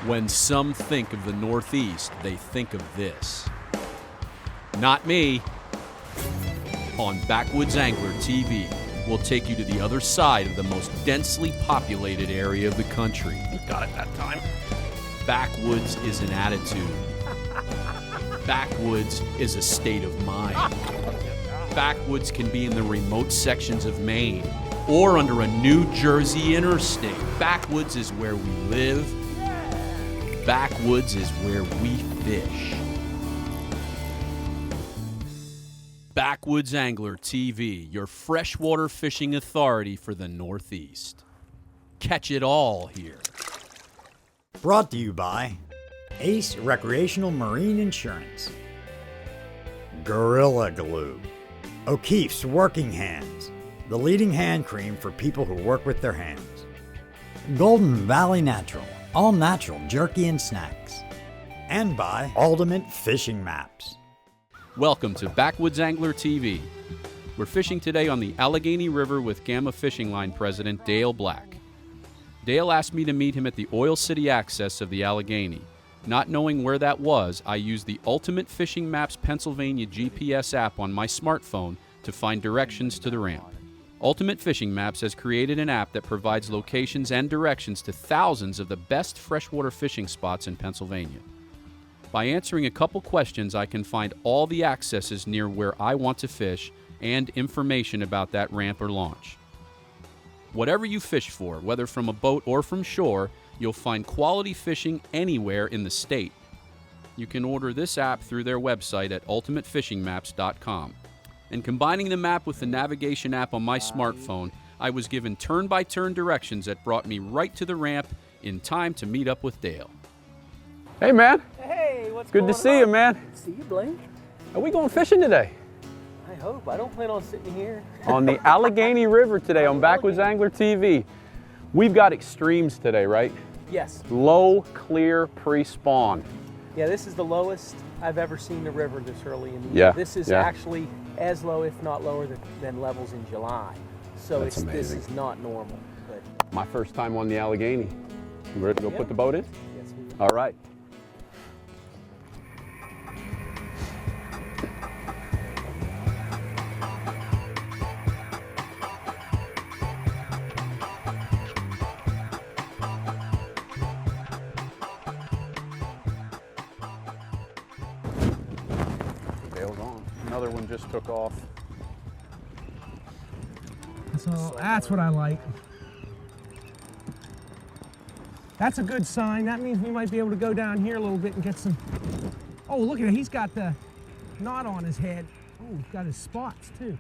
When some think of the Northeast, they think of this. Not me. On Backwoods Angler TV, we'll take you to the other side of the most densely populated area of the country. You got it that time. Backwoods is an attitude. Backwoods is a state of mind. Backwoods can be in the remote sections of Maine or under a New Jersey interstate. Backwoods is where we live. Backwoods is where we fish. Backwoods Angler TV, your freshwater fishing authority for the Northeast. Catch it all here. Brought to you by Ace Recreational Marine Insurance, Gorilla Glue, O'Keeffe's Working Hands, the leading hand cream for people who work with their hands, Golden Valley Natural, all natural jerky and snacks, and by Ultimate Fishing Maps. Welcome to Backwoods Angler TV. We're fishing today on the Allegheny River with Gamma Fishing Line President Dale Black. Dale asked me to meet him at the Oil City access of the Allegheny. Not knowing where that was, I used the Ultimate Fishing Maps Pennsylvania GPS app on my smartphone to find directions to the ramp. Ultimate Fishing Maps has created an app that provides locations and directions to thousands of the best freshwater fishing spots in Pennsylvania. By answering a couple questions, I can find all the accesses near where I want to fish and information about that ramp or launch. Whatever you fish for, whether from a boat or from shore, you'll find quality fishing anywhere in the state. You can order this app through their website at ultimatefishingmaps.com. And combining the map with the navigation app on my smartphone, I was given turn-by-turn directions that brought me right to the ramp in time to meet up with Dale. Hey, man. Hey, what's going on? Good to see you, man. See you, Blaine. Are we going fishing today? I hope. I don't plan on sitting here. On the Allegheny River today on Backwoods Angler TV. We've got extremes today, right? Yes. Low, clear, pre-spawn. Yeah, this is the lowest I've ever seen the river this early in the year. This is actually as low, if not lower, than levels in July. So That's amazing. This is not normal. But My first time on the Allegheny. You ready to go put the boat in? yes, we will. All right. Bail's on. Another one just took off. So that's what I like. That's a good sign. That means we might be able to go down here a little bit and get some. Oh, look at it. He's got the knot on his head. Oh, he's got his spots too.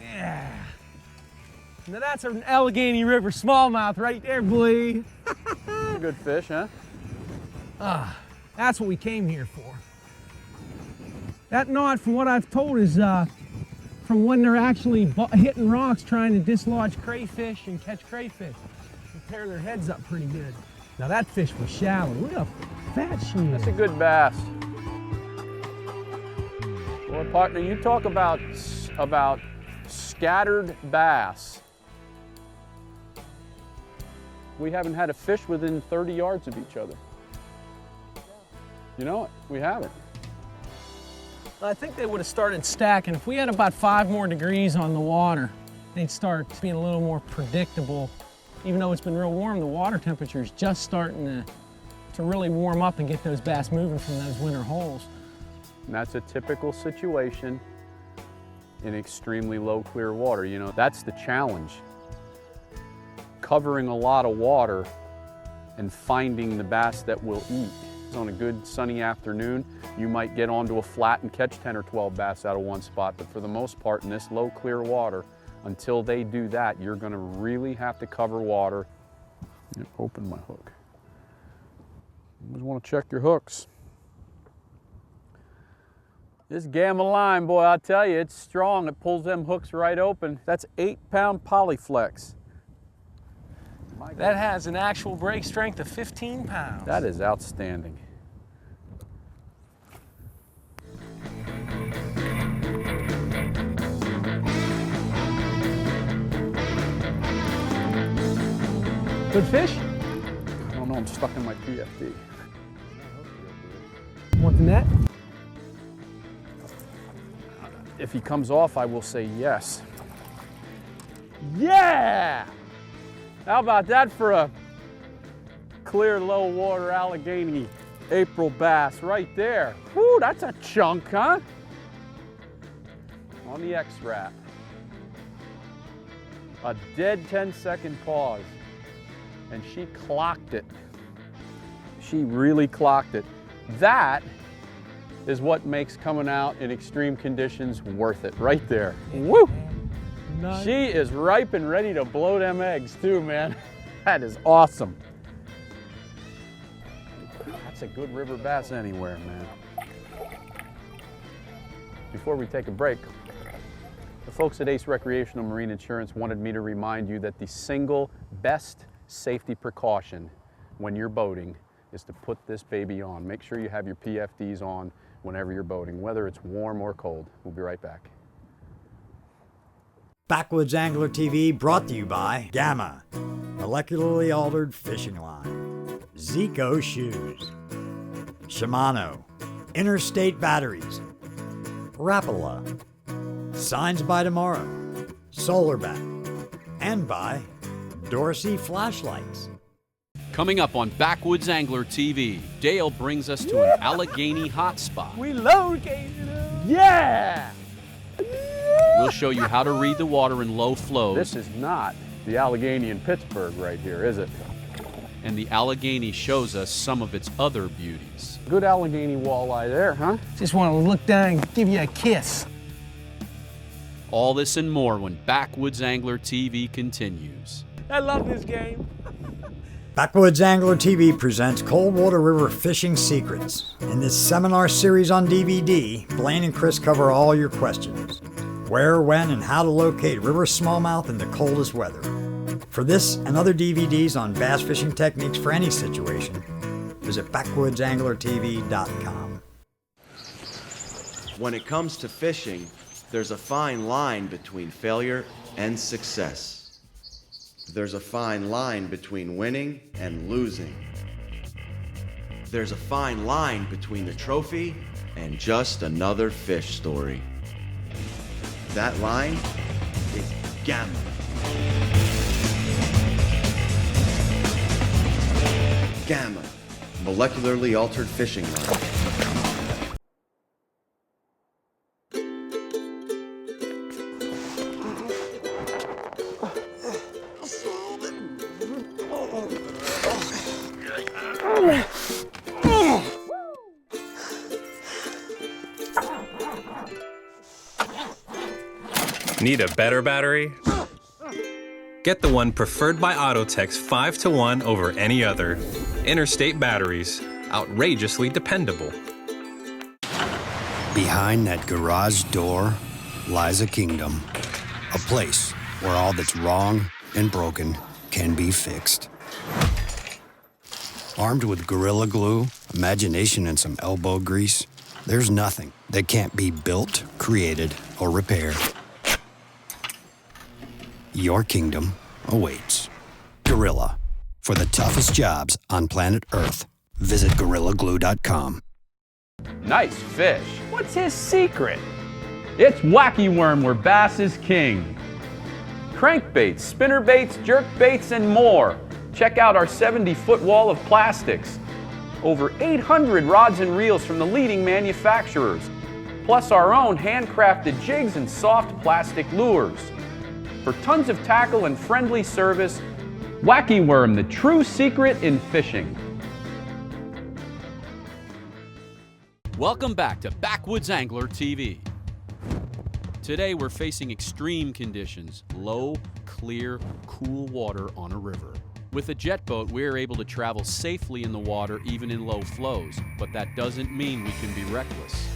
Yeah. Now that's an Allegheny River smallmouth right there, boy. Good fish, huh? That's what we came here for. That knot, from what I've told, is from when they're actually hitting rocks trying to dislodge crayfish and catch crayfish. They tear their heads up pretty good. Now that fish was shallow. Look how fat she is. That's a good bass. Boy, partner, you talk about scattered bass. We haven't had a fish within 30 yards of each other. You know it, we haven't. I think they would have started stacking. If we had about 5 more degrees on the water, they'd start being a little more predictable. Even though it's been real warm, the water temperature is just starting to really warm up and get those bass moving from those winter holes. And that's a typical situation in extremely low clear water. You know, that's the challenge. Covering a lot of water and finding the bass that will eat. On a good sunny afternoon, you might get onto a flat and catch 10 or 12 bass out of one spot, but for the most part in this low clear water, until they do that, you're gonna really have to cover water. Open my hook. You always wanna check your hooks. This Gamma line, boy, I tell you, it's strong. It pulls them hooks right open. That's 8-pound Polyflex. That has an actual break strength of 15 pounds. That is outstanding. Good fish? I don't know, I'm stuck in my PFD. Want the net? If he comes off, I will say yes. Yeah! How about that for a clear, low water Allegheny April bass right there? Whoo, that's a chunk, huh? On the X-Wrap. A dead 10-second pause. And she clocked it. She really clocked it. That is what makes coming out in extreme conditions worth it, right there. Woo! Nice. She is ripe and ready to blow them eggs too, man. That is awesome. That's a good river bass anywhere, man. Before we take a break, the folks at Ace Recreational Marine Insurance wanted me to remind you that the single best safety precaution when you're boating is to put this baby on. Make sure you have your PFDs on whenever you're boating, whether it's warm or cold. We'll be right back. Backwoods Angler TV brought to you by Gamma, molecularly altered fishing line, Zico shoes, Shimano, Interstate batteries, Rapala, Signs by Tomorrow, Solarback, and by Dorsey flashlights. Coming up on Backwoods Angler TV, Dale brings us to an Allegheny hotspot. We located him. Yeah! We'll show you how to read the water in low flows. This is not the Allegheny in Pittsburgh right here, is it? And the Allegheny shows us some of its other beauties. Good Allegheny walleye there, huh? Just want to look down and give you a kiss. All this and more when Backwoods Angler TV continues. I love this game. Backwoods Angler TV presents Coldwater River Fishing Secrets. In this seminar series on DVD, Blaine and Chris cover all your questions. Where, when, and how to locate river smallmouth in the coldest weather. For this and other DVDs on bass fishing techniques for any situation, visit BackwoodsAnglerTV.com. When it comes to fishing, there's a fine line between failure and success. There's a fine line between winning and losing. There's a fine line between the trophy and just another fish story. That line is Gamma. Gamma, molecularly altered fishing line. Need a better battery? Get the one preferred by Autotex 5-to-1 over any other. Interstate batteries, outrageously dependable. Behind that garage door lies a kingdom, a place where all that's wrong and broken can be fixed. Armed with Gorilla Glue, imagination, and some elbow grease, there's nothing that can't be built, created, or repaired. Your kingdom awaits. Gorilla. For the toughest jobs on planet Earth, visit GorillaGlue.com. Nice fish. What's his secret? It's wacky worm where bass is king. Crankbaits, spinnerbaits, jerkbaits, and more. Check out our 70-foot wall of plastics. Over 800 rods and reels from the leading manufacturers, plus our own handcrafted jigs and soft plastic lures. For tons of tackle and friendly service, Wacky Worm, the true secret in fishing. Welcome back to Backwoods Angler TV. Today we're facing extreme conditions, low, clear, cool water on a river. With a jet boat, we're able to travel safely in the water even in low flows, but that doesn't mean we can be reckless.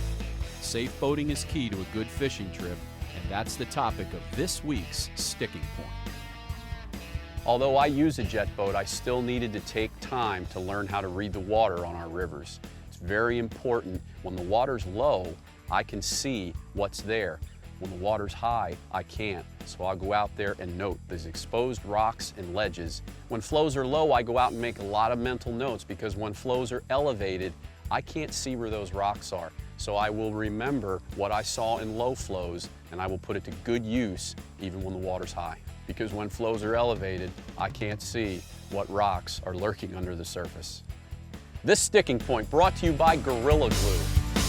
Safe boating is key to a good fishing trip, and that's the topic of this week's Sticking Point. Although I use a jet boat, I still needed to take time to learn how to read the water on our rivers. It's very important. When the water's low, I can see what's there. When the water's high, I can't. So I'll go out there and note these exposed rocks and ledges. When flows are low, I go out and make a lot of mental notes, because when flows are elevated, I can't see where those rocks are. So I will remember what I saw in low flows, and I will put it to good use even when the water's high. Because when flows are elevated, I can't see what rocks are lurking under the surface. This sticking point brought to you by Gorilla Glue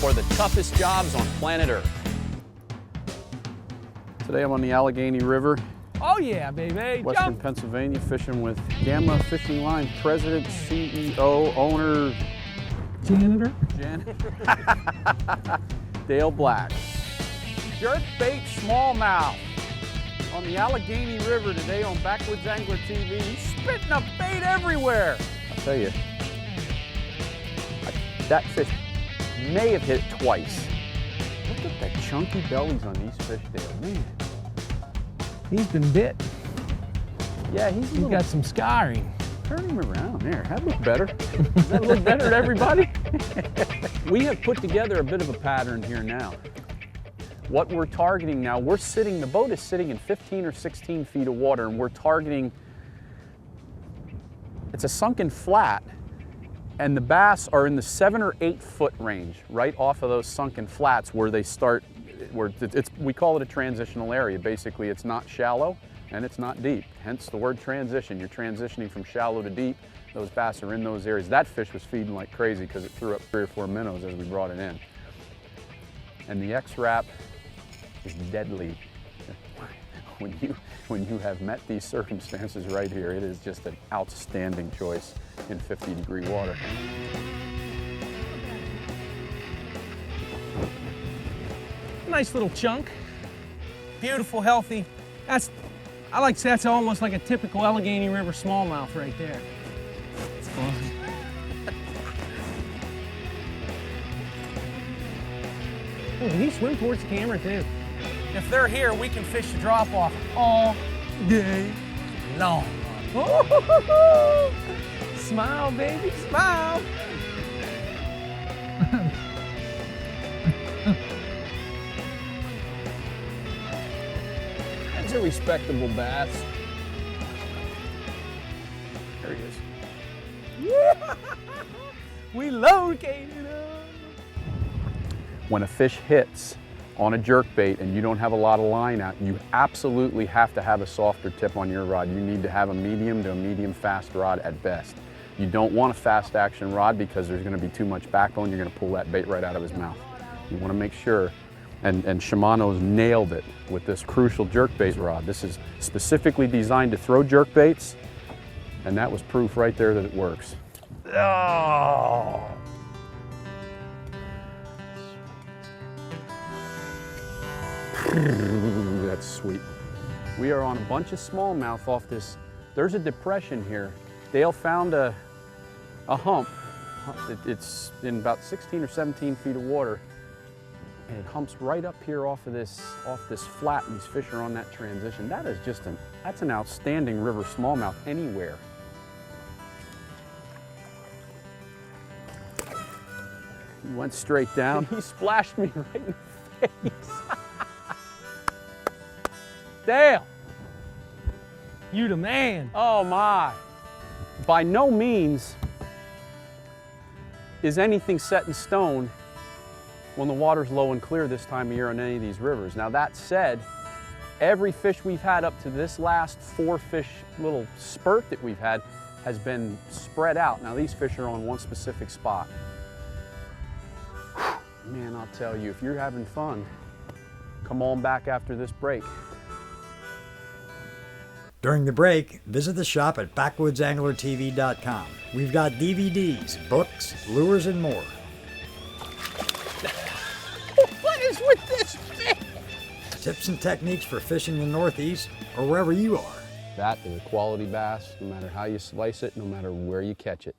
for the toughest jobs on planet Earth. Today I'm on the Allegheny River, Oh yeah, baby. Western Jump. Pennsylvania, fishing with Gamma Fishing Line President, CEO, owner, Janitor. Dale Black. Jerkbait smallmouth on the Allegheny River today on Backwoods Angler TV. He's spitting up bait everywhere. I'll tell you, that fish may have hit it twice. Look at the chunky bellies on these fish, Dale. Man. He's been bit. Yeah, he's got some scarring. Turn him around there. That look better. Does that look better to everybody? We have put together a bit of a pattern here now. What we're targeting now, the boat is sitting in 15 or 16 feet of water, and we're targeting, it's a sunken flat, and the bass are in the 7 or 8 foot range, right off of those sunken flats where they start, we call it a transitional area. Basically, it's not shallow and it's not deep, hence the word transition. You're transitioning from shallow to deep. Those bass are in those areas. That fish was feeding like crazy because it threw up 3 or 4 minnows as we brought it in. And the X-Wrap is deadly. When you have met these circumstances right here, it is just an outstanding choice in 50-degree water. Nice little chunk. Beautiful, healthy. I like to say that's almost like a typical Allegheny River smallmouth right there. It's fun. Oh, can you swim towards the camera too? If they're here, we can fish the drop off all day long. Oh, smile, baby, smile. That's a respectable bass. There he is. We located him. When a fish hits on a jerkbait and you don't have a lot of line out, you absolutely have to have a softer tip on your rod. You need to have a medium to a medium fast rod at best. You don't want a fast action rod because there's going to be too much backbone. You're going to pull that bait right out of his mouth. You want to make sure, and Shimano's nailed it with this crucial jerkbait rod. This is specifically designed to throw jerkbaits, and that was proof right there that it works. Oh. That's sweet. We are on a bunch of smallmouth off this. There's a depression here. Dale found a hump. It's in about 16 or 17 feet of water, and it humps right up here off this flat, and these fish are on that transition. That is just that's an outstanding river smallmouth anywhere. He went straight down. He splashed me right in the face. Dale! You the man. Oh my. By no means is anything set in stone when the water's low and clear this time of year on any of these rivers. Now that said, every fish we've had up to this last 4 fish little spurt that we've had has been spread out. Now these fish are on one specific spot. Man, I'll tell you, if you're having fun, come on back after this break. During the break, visit the shop at BackwoodsAnglerTV.com. We've got DVDs, books, lures, and more. What is with this fish? Tips and techniques for fishing the Northeast or wherever you are. That is a quality bass, no matter how you slice it, no matter where you catch it.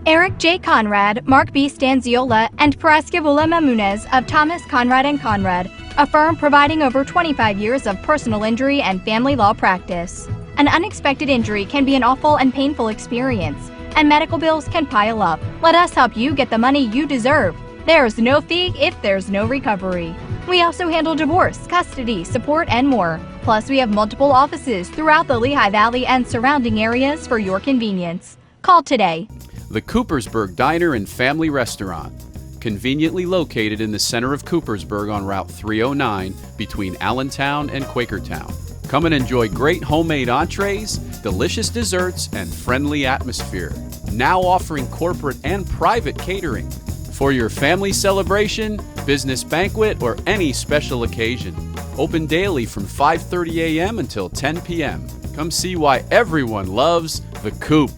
Eric J. Conrad, Mark B. Stanziola, and Paraskevola Mamunez of Thomas Conrad & Conrad, a firm providing over 25 years of personal injury and family law practice. An unexpected injury can be an awful and painful experience, and medical bills can pile up. Let us help you get the money you deserve. There's no fee if there's no recovery. We also handle divorce, custody, support, and more. Plus, we have multiple offices throughout the Lehigh Valley and surrounding areas for your convenience. Call today. The Coopersburg Diner and Family Restaurant, conveniently located in the center of Coopersburg on Route 309 between Allentown and Quakertown. Come and enjoy great homemade entrees, delicious desserts, and friendly atmosphere. Now offering corporate and private catering for your family celebration, business banquet, or any special occasion. Open daily from 5:30 a.m. until 10 p.m. Come see why everyone loves the Coop.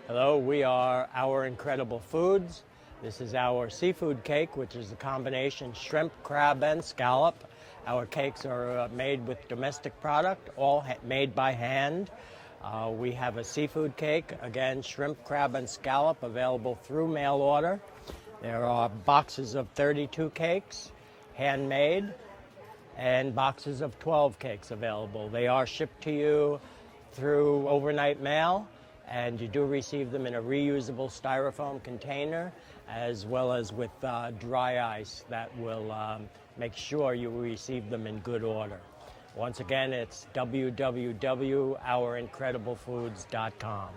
Hello, we are Our Incredible Foods. This is our seafood cake, which is a combination shrimp, crab, and scallop. Our cakes are made with domestic product, all made by hand. We have a seafood cake, again, shrimp, crab, and scallop, available through mail order. There are boxes of 32 cakes, handmade, and boxes of 12 cakes available. They are shipped to you through overnight mail, and you do receive them in a reusable styrofoam container, as well as with dry ice that will make sure you receive them in good order. Once again, it's www.OurIncredibleFoods.com.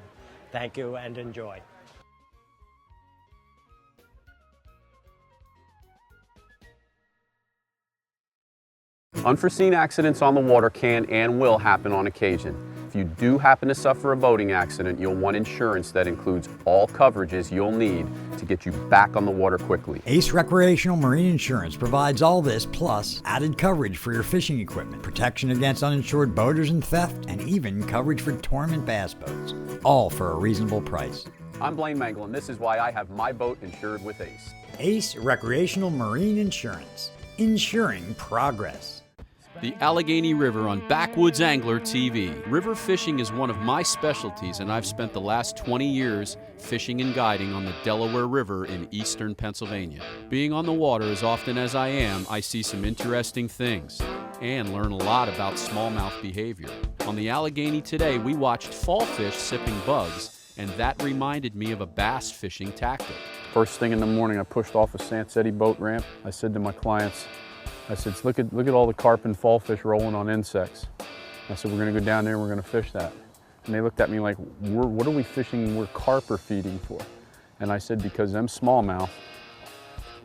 Thank you and enjoy. Unforeseen accidents on the water can and will happen on occasion. If you do happen to suffer a boating accident, you'll want insurance that includes all coverages you'll need to get you back on the water quickly. Ace Recreational Marine Insurance provides all this plus added coverage for your fishing equipment, protection against uninsured boaters and theft, and even coverage for tournament bass boats, all for a reasonable price. I'm Blaine Mengel, and this is why I have my boat insured with Ace. Ace Recreational Marine Insurance, insuring progress. The Allegheny River on Backwoods Angler TV. River fishing is one of my specialties, and I've spent the last 20 years fishing and guiding on the Delaware River in eastern Pennsylvania. Being on the water as often as I am, I see some interesting things and learn a lot about smallmouth behavior. On the Allegheny today, we watched fall fish sipping bugs, and that reminded me of a bass fishing tactic. First thing in the morning, I pushed off a Sansetti boat ramp. I said to my clients, I said, look at all the carp and fall fish rolling on insects. I said, we're gonna go down there and we're gonna fish that. And they looked at me like, what are we fishing where carp are feeding for? And I said, because them smallmouth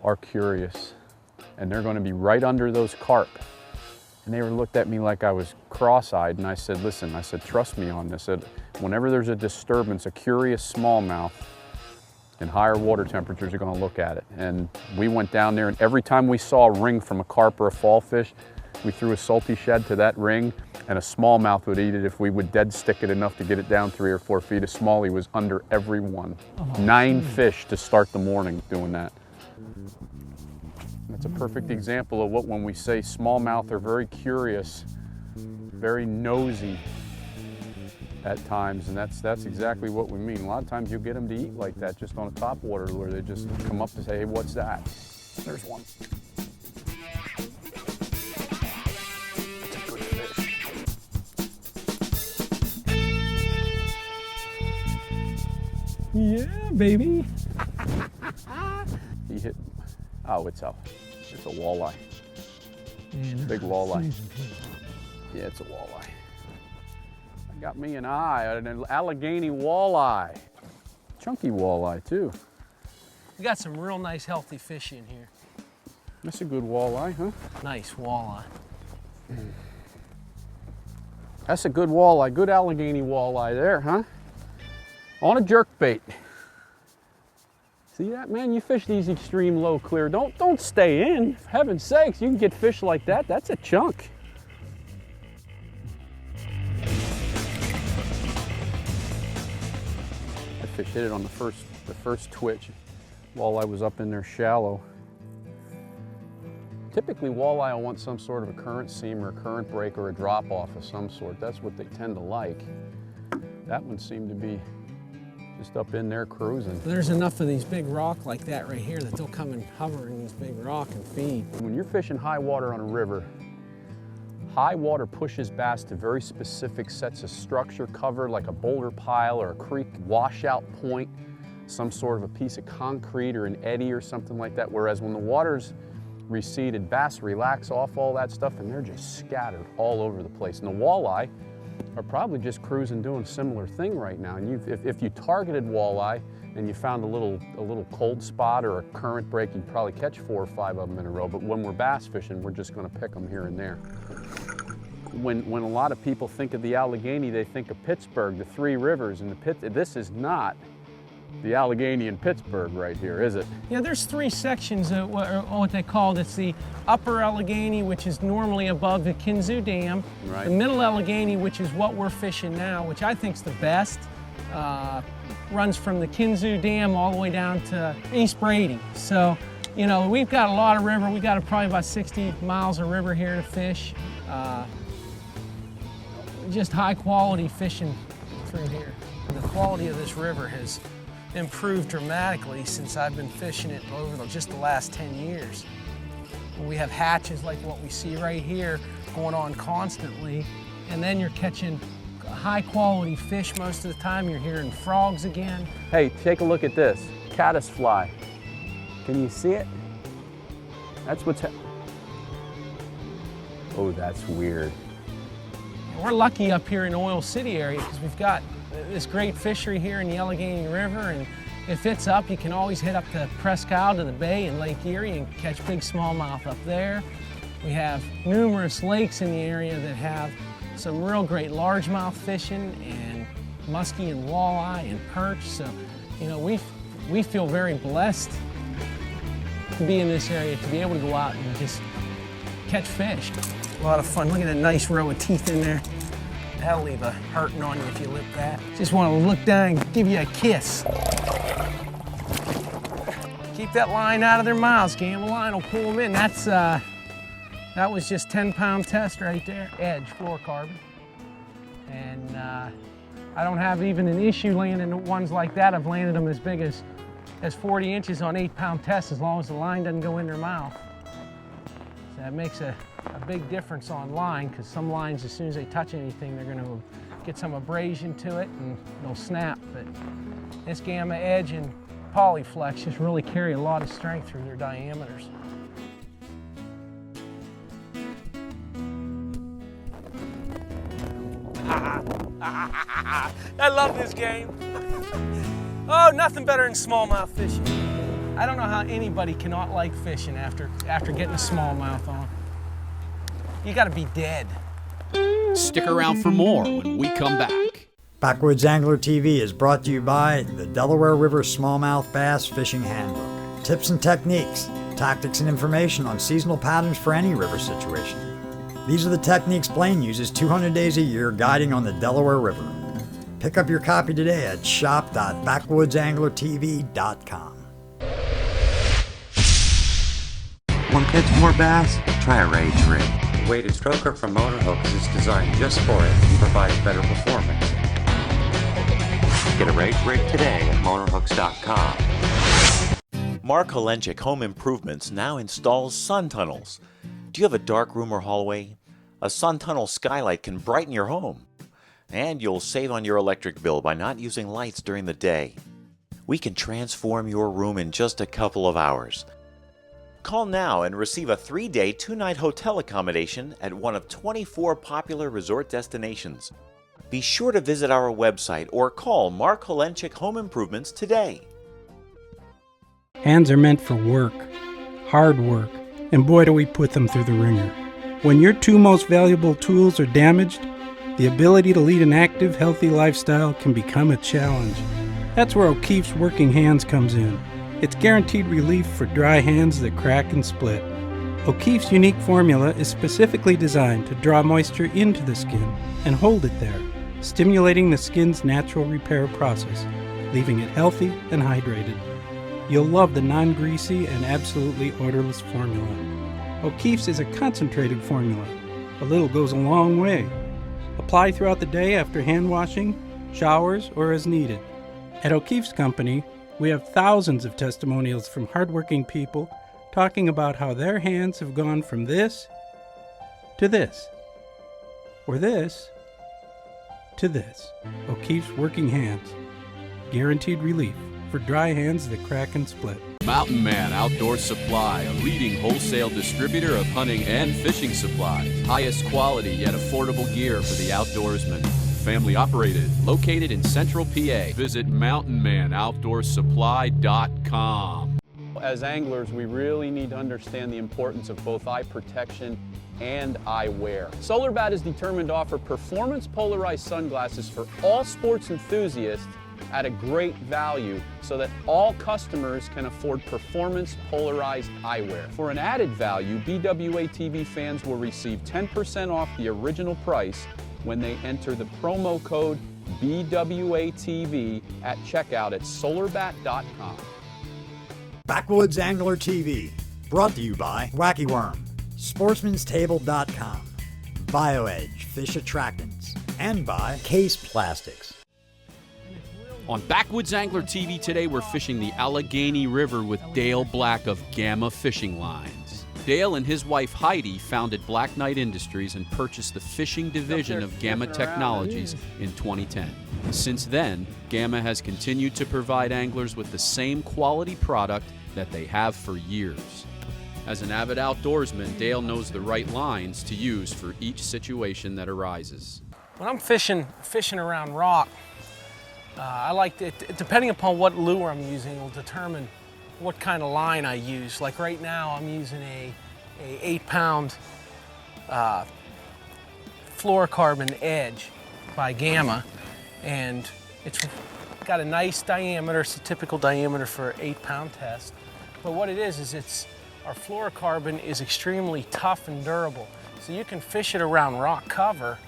are curious and they're gonna be right under those carp. And they looked at me like I was cross-eyed, and I said, listen, I said, trust me on this. I said, whenever there's a disturbance, a curious smallmouth, and higher water temperatures are going to look at it. And we went down there, and every time we saw a ring from a carp or a fall fish, we threw a salty shed to that ring, and a smallmouth would eat it if we would dead stick it enough to get it down 3 or 4 feet. A smallie was under every one. 9 fish to start the morning doing that. That's a perfect example of what, when we say smallmouth are very curious, very nosy at times, and that's exactly what we mean. A lot of times you'll get them to eat like that just on a top water where they just come up to say, hey, what's that? There's one. That's a good fish. Yeah, baby. He hit, oh, it's a walleye. Big walleye. Yeah, it's a walleye. Got me an Allegheny walleye. Chunky walleye too. We got some real nice healthy fish in here. That's a good walleye, huh? Nice walleye. That's a good walleye, good Allegheny walleye there, huh? On a jerkbait. See that, man? You fish these extreme low clear. Don't stay in. For heaven's sakes, you can get fish like that. That's a chunk. Fish hit it on the first twitch. Walleye was up in there shallow. Typically walleye will want some sort of a current seam or a current break or a drop off of some sort. That's what they tend to like. That one seemed to be just up in there cruising. There's enough of these big rock like that right here that they'll come and hover in this big rock and feed. When you're fishing high water on a river, High water pushes bass to very specific sets of structure cover, like a boulder pile or a creek washout point, some sort of a piece of concrete or an eddy or something like that. Whereas when the water's receded, bass relax off all that stuff and they're just scattered all over the place. And the walleye are probably just cruising doing a similar thing right now. And if you targeted walleye and you found a little cold spot or a current break, you'd probably catch 4 or 5 of them in a row. But when we're bass fishing, we're just going to pick them here and there. When a lot of people think of the Allegheny, they think of Pittsburgh, the Three Rivers, and this is not the Allegheny and Pittsburgh right here, is it? Yeah, there's 3 sections of what they call it. It's the Upper Allegheny, which is normally above the Kinzoo Dam. Right. The Middle Allegheny, which is what we're fishing now, which I think is the best, runs from the Kinzoo Dam all the way down to East Brady. So, you know, we've got a lot of river. We got probably about 60 miles of river here to fish. Just high quality fishing through here. The quality of this river has improved dramatically since I've been fishing it over just the last 10 years. We have hatches like what we see right here going on constantly, and then you're catching high quality fish most of the time. You're hearing frogs again. Hey, take a look at this, caddisfly. Can you see it? That's what's oh, that's weird. We're lucky up here in Oil City area because we've got this great fishery here in the Allegheny River, and if it's up, you can always head up to Presque Isle to the bay in Lake Erie and catch big smallmouth up there. We have numerous lakes in the area that have some real great largemouth fishing and muskie and walleye and perch. So, you know, we feel very blessed to be in this area, to be able to go out and just catch fish. A lot of fun. Look at that nice row of teeth in there. That'll leave a hurting on you if you lip that. Just want to look down and give you a kiss. Keep that line out of their mouths, Gamble. Line will pull them in. That was just 10-pound test right there. Edge, fluorocarbon. And I don't have even an issue landing ones like that. I've landed them as big as 40 inches on 8-pound tests as long as the line doesn't go in their mouth. So that makes a big difference on line, because some lines, as soon as they touch anything, they're going to get some abrasion to it and they'll snap. But this Gamma Edge and Polyflex just really carry a lot of strength through their diameters. I love this game. Oh, nothing better than smallmouth fishing. I don't know how anybody cannot like fishing after getting a smallmouth on. You gotta be dead. Stick around for more when we come back. Backwoods Angler TV is brought to you by the Delaware River Smallmouth Bass Fishing Handbook. Tips and techniques, tactics and information on seasonal patterns for any river situation. These are the techniques Blaine uses 200 days a year guiding on the Delaware River. Pick up your copy today at shop.backwoodanglertv.com. Want to catch more bass? Try a rage rig. Weighted stroker from Motorhooks is designed just for it and provides better performance. Get a rage rig today at motorhooks.com. Mark Holenchik Home Improvements now installs sun tunnels. Do you have a dark room or hallway? A sun tunnel skylight can brighten your home. And you'll save on your electric bill by not using lights during the day. We can transform your room in just a couple of hours. Call now and receive a 3-day, 2-night hotel accommodation at one of 24 popular resort destinations. Be sure to visit our website or call Mark Holenchik Home Improvements today. Hands are meant for work, hard work, and boy do we put them through the ringer. When your 2 most valuable tools are damaged, the ability to lead an active, healthy lifestyle can become a challenge. That's where O'Keefe's Working Hands comes in. It's guaranteed relief for dry hands that crack and split. O'Keefe's unique formula is specifically designed to draw moisture into the skin and hold it there, stimulating the skin's natural repair process, leaving it healthy and hydrated. You'll love the non-greasy and absolutely odorless formula. O'Keefe's is a concentrated formula. A little goes a long way. Apply throughout the day after hand washing, showers, or as needed. At O'Keefe's Company, we have thousands of testimonials from hardworking people talking about how their hands have gone from this to this. Or this to this. O'Keefe's Working Hands. Guaranteed relief for dry hands that crack and split. Mountain Man Outdoor Supply, a leading wholesale distributor of hunting and fishing supplies. Highest quality yet affordable gear for the outdoorsman. Family operated, located in Central PA. Visit mountainmanoutdoorsupply.com. As anglers, we really need to understand the importance of both eye protection and eyewear. SolarBat is determined to offer performance polarized sunglasses for all sports enthusiasts at a great value so that all customers can afford performance polarized eyewear. For an added value, BWA TV fans will receive 10% off the original price when they enter the promo code BWATV at checkout at solarbat.com. Backwoods Angler TV, brought to you by Wacky Worm, Sportsman'sTable.com, BioEdge Fish Attractants, and by Case Plastics. On Backwoods Angler TV today, we're fishing the Allegheny River with Dale Black of Gamma Fishing Lines. Dale and his wife Heidi founded Black Knight Industries and purchased the fishing division of Gamma Technologies in 2010. Since then, Gamma has continued to provide anglers with the same quality product that they have for years. As an avid outdoorsman, Dale knows the right lines to use for each situation that arises. When I'm fishing around rock, I like it, depending upon what lure I'm using, will determine what kind of line I use. Like right now, I'm using a 8-pound fluorocarbon edge by Gamma, and it's got a nice diameter. It's a typical diameter for an 8-pound test. But what it is our fluorocarbon is extremely tough and durable. So you can fish it around rock cover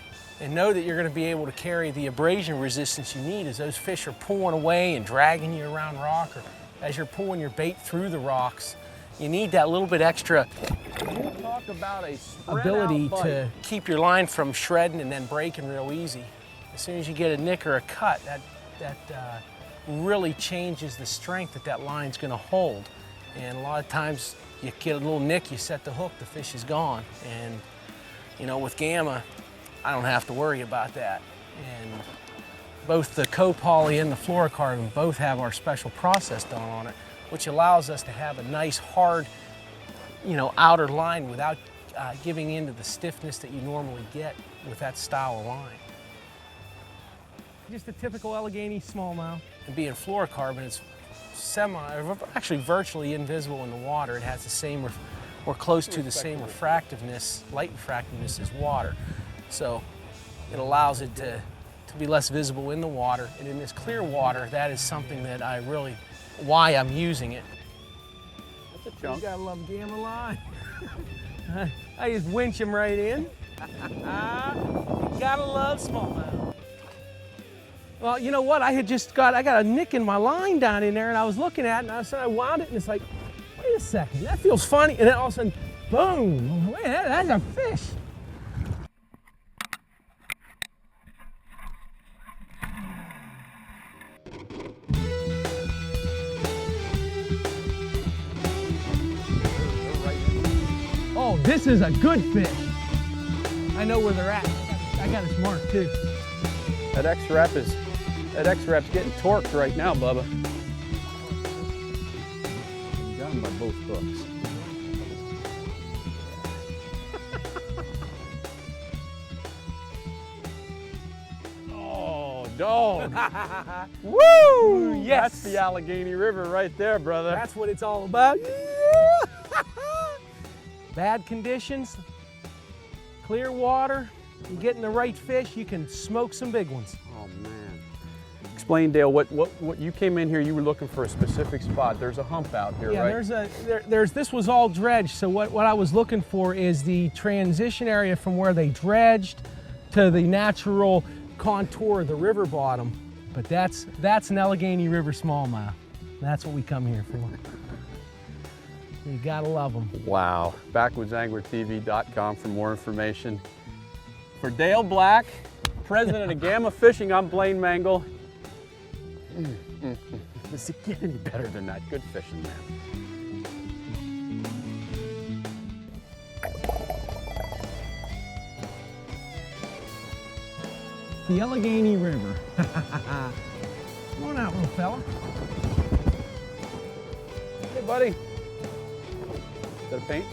and know that you're going to be able to carry the abrasion resistance you need as those fish are pulling away and dragging you around rock, or as you're pulling your bait through the rocks. You need that little bit extra Talk about a ability to keep your line from shredding and then breaking real easy. As soon as you get a nick or a cut, that really changes the strength that line's going to hold. And a lot of times you get a little nick, you set the hook, the fish is gone. And you know, with Gamma, I don't have to worry about that. And both the copoly and the fluorocarbon both have our special process done on it, which allows us to have a nice hard, outer line without giving into the stiffness that you normally get with that style of line. Just a typical Allegheny smallmouth. And being fluorocarbon, it's actually virtually invisible in the water. It has the same, or close to the same refractiveness, light refractiveness as water. So it allows it to be less visible in the water. And in this clear water, that is something that why I'm using it. That's a chunk. You gotta love Gamma line. I just winch him right in. Gotta love smallmouth. Well, you know what? I got a nick in my line down in there, and I was looking at it, and I wound it, and it's like, wait a second, that feels funny. And then all of a sudden, boom, wait, that's a fish. Oh, this is a good fish. I know where they're at. I got its mark too. That X-Rap's getting torqued right now, Bubba. Got him by both hooks. Oh, dog. Woo! Yes. That's the Allegheny River right there, brother. That's what it's all about. Yeah. Bad conditions, clear water, you getting the right fish, you can smoke some big ones. Oh man. Explain, Dale, what you came in here, you were looking for a specific spot. There's a hump out here, right? Yeah, this was all dredged, so what I was looking for is the transition area from where they dredged to the natural contour of the river bottom. But that's an Allegheny River smallmouth. That's what we come here for. You gotta love them. Wow. BackwoodsAnglerTV.com for more information. For Dale Black, president of Gamma Fishing, I'm Blaine Mengel. Does it get any better than that? Good fishing, man. the Allegheny River. Come on out, little fella. Hey, buddy. Is that a paint?